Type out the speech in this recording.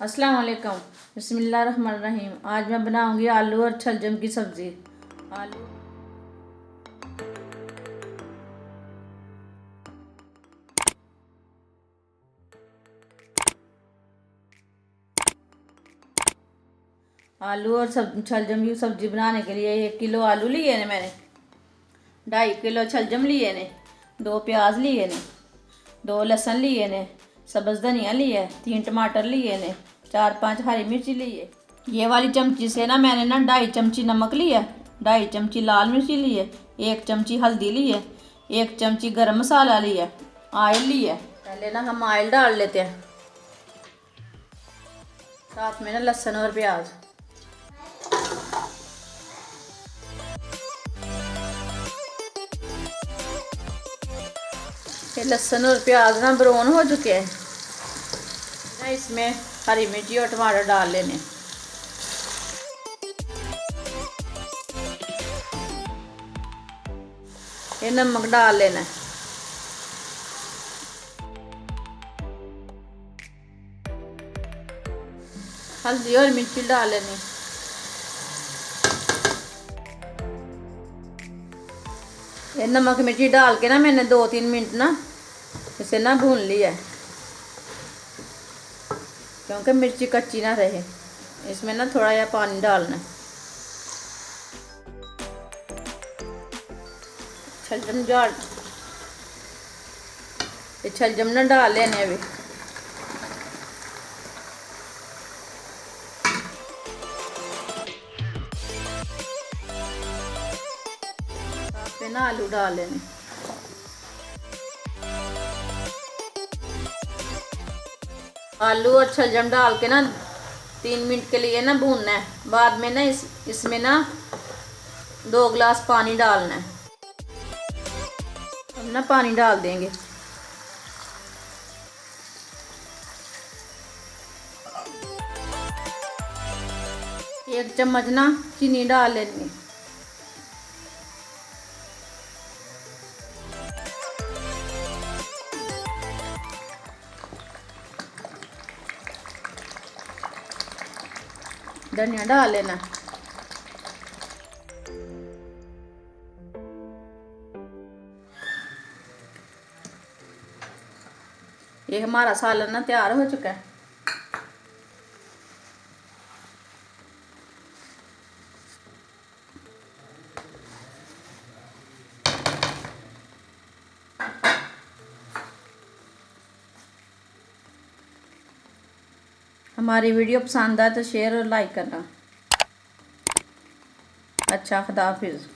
अस्सलाम वालेकुम। बिस्मिल्लाहिर्रहमानिर्रहीम। आज मैं बनाऊंगी आलू और शलजम की सब्ज़ी। आलू आलू और शलजम की सब्ज़ी बनाने के लिए 1 किलो आलू लिए ने मैंने, 2.5 किलो शलजम लिए ने, 2 प्याज लिए ने, 2 लहसुन लिए ने, सब्ज़ धनिया लिए, 3 टमाटर लिए ने, 4-5 हरी मिर्ची लिए। ये वाली चमची से ना मैंने 2.5 चमची नमक लिया, 2.5 चमची लाल मिर्ची लिए, 1 चमची हल्दी लिए, 1 चमची गरम मसाला लिया, ऑयल लिया। पहले ना हम ऑयल डाल लेते हैं, साथ में ना लहसुन और प्याज। ये लहसुन और प्याज ना ब्राउन हो चुके हैं ना, इसमें हरी मिर्ची और टमाटर डाल लेने। ये नमक डाल लेना है। हल्दी और मिर्ची डाल लेनी। ये नमक मिर्ची डाल के ना मैंने 2-3 मिनट ना इसे ना भून लिया है, क्योंकि मिर्ची कच्ची ना रहे। इसमें ना थोड़ा या पानी डालना है। शलजम ना डाल लेने अभी। साथ में ना आलू डाल लेने। आलू और शलजम डाल के ना 3 मिनट के लिए ना भूनना है। बाद में ना इसमें ना 2 गिलास पानी डालना है। अब ना पानी डाल देंगे। एक चम्मच ना चीनी डाल लेंगे। धनिया डाल लेना। ये हमारा सालन ना तैयार हो चुका है। हमारी वीडियो पसंद आए तो शेयर और लाइक करना। अच्छा, खुदा हाफिज़।